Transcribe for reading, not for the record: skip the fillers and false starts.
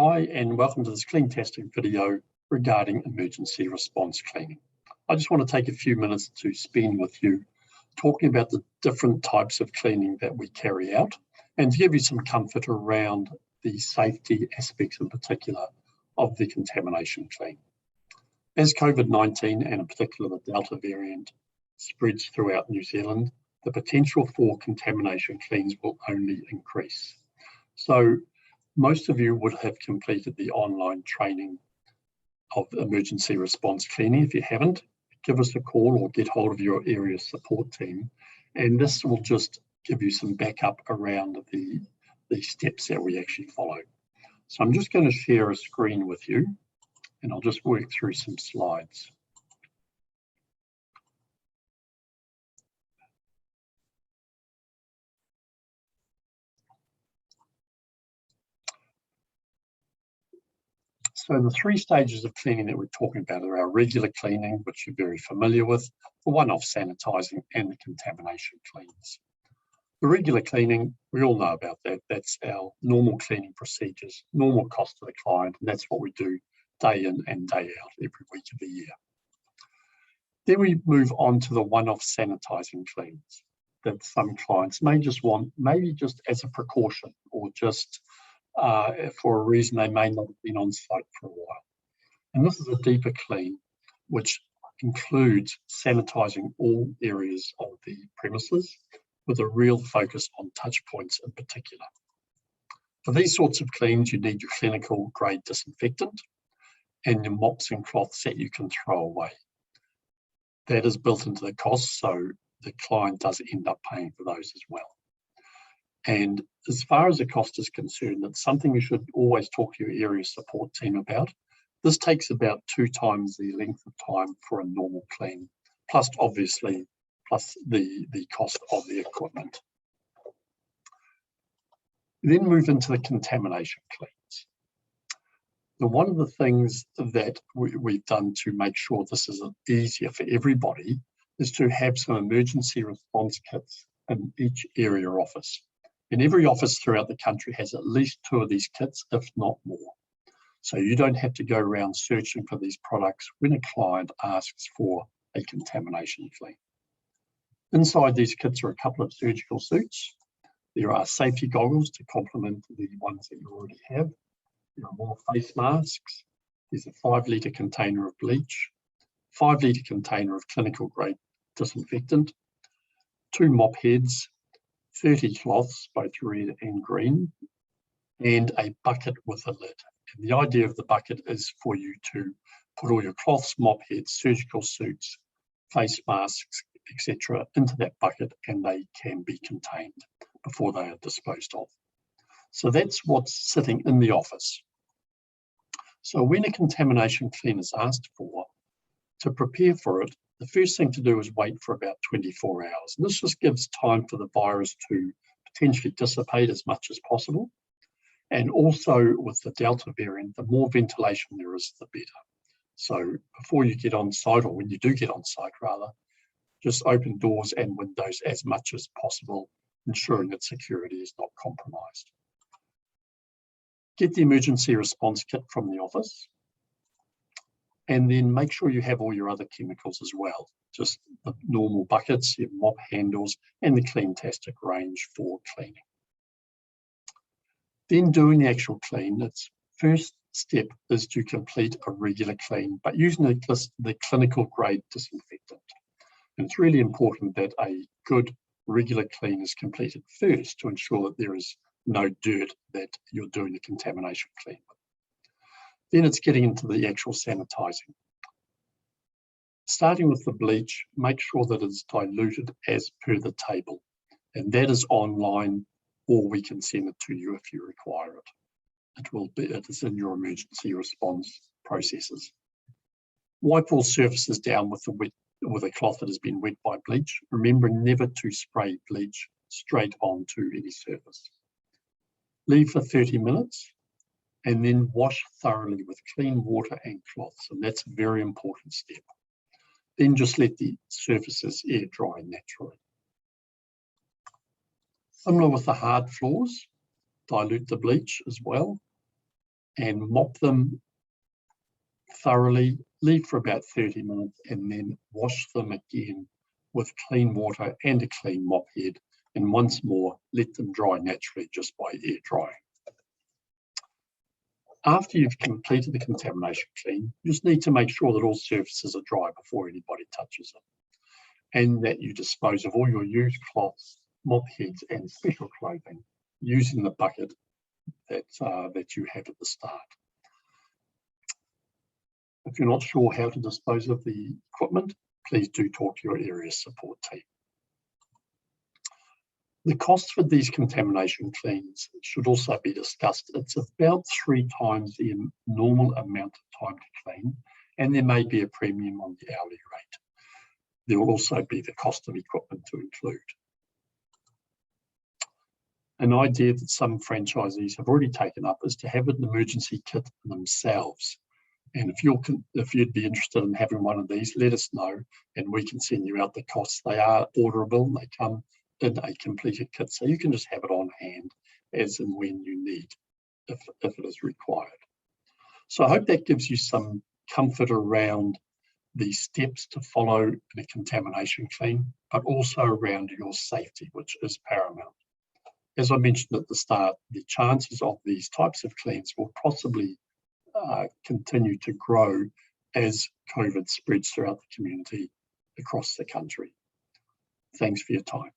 Hi and welcome to this clean testing video regarding emergency response cleaning. I just want to take a few minutes to spend with you talking about the different types of cleaning that we carry out and to give you some comfort around the safety aspects in particular of the contamination clean. As COVID-19 and in particular the Delta variant spreads throughout New Zealand, the potential for contamination cleans will only increase. So most of you would have completed the online training of emergency response cleaning. If you haven't, give us a call or get hold of your area support team. And this will just give you some backup around the steps that we actually follow. So I'm just going to share a screen with you and I'll just work through some slides. So the three stages of cleaning that we're talking about are our regular cleaning, which you're very familiar with, the one-off sanitizing and the contamination cleans. The regular cleaning, we all know about that. That's our normal cleaning procedures, normal cost to the client, and that's what we do day in and day out every week of the year. Then we move on to the one-off sanitizing cleans that some clients may just want, maybe just as a precaution or just for a reason they may not have been on site for a while. And this is a deeper clean, which includes sanitizing all areas of the premises with a real focus on touch points in particular. For these sorts of cleans, you need your clinical grade disinfectant and your mops and cloths that you can throw away. That is built into the cost, so the client does end up paying for those as well. And as far as the cost is concerned, it's something you should always talk to your area support team about. This takes about 2 times the length of time for a normal clean, plus obviously, the cost of the equipment. Then move into the contamination cleans. Now, one of the things that we've done to make sure this is easier for everybody is to have some emergency response kits in each area office. And every office throughout the country has at least 2 of these kits, if not more. So you don't have to go around searching for these products when a client asks for a contamination clean. Inside these kits are a couple of surgical suits. There are safety goggles to complement the ones that you already have. There are more face masks. There's a 5-litre container of bleach, 5-litre container of clinical grade disinfectant, 2 mop heads, 30 cloths, both red and green, and a bucket with a lid. And the idea of the bucket is for you to put all your cloths, mop heads, surgical suits, face masks, etc. into that bucket, and they can be contained before they are disposed of. So that's what's sitting in the office. So when a contamination clean is asked for, to prepare for it, the first thing to do is wait for about 24 hours. And this just gives time for the virus to potentially dissipate as much as possible. And also with the Delta variant, the more ventilation there is, the better. So before you get on site, or when you do get on site rather, just open doors and windows as much as possible, ensuring that security is not compromised. Get the emergency response kit from the office. And then make sure you have all your other chemicals as well, just the normal buckets, your mop handles, and the Cleantastic range for cleaning. Then doing the actual clean, its first step is to complete a regular clean, but using the clinical grade disinfectant. And it's really important that a good regular clean is completed first to ensure that there is no dirt that you're doing the contamination clean with. Then it's getting into the actual sanitizing. Starting with the bleach, make sure that it's diluted as per the table. And that is online, or we can send it to you if you require it. It is in your emergency response processes. Wipe all surfaces down with a cloth that has been wet by bleach. Remember never to spray bleach straight onto any surface. Leave for 30 minutes. And then wash thoroughly with clean water and cloths, and that's a very important step. Then just let the surfaces air dry naturally. Similar with the hard floors, dilute the bleach as well. and mop them thoroughly, leave for about 30 minutes, and then wash them again with clean water and a clean mop head. And once more, let them dry naturally just by air drying. After you've completed the contamination clean, you just need to make sure that all surfaces are dry before anybody touches them, and that you dispose of all your used cloths, mop heads, and special clothing using the bucket that you have at the start. If you're not sure how to dispose of the equipment, please do talk to your area support team. The cost for these contamination cleans should also be discussed. It's about 3 times the normal amount of time to clean, and there may be a premium on the hourly rate. There will also be the cost of equipment to include. An idea that some franchisees have already taken up is to have an emergency kit themselves. And if you'd be interested in having one of these, let us know and we can send you out the costs. They are orderable, they come in a completed kit, so you can just have it on hand as and when you need, if it is required. So I hope that gives you some comfort around the steps to follow in a contamination clean, but also around your safety, which is paramount. As I mentioned at the start, the chances of these types of cleans will possibly continue to grow as COVID spreads throughout the community across the country. Thanks for your time.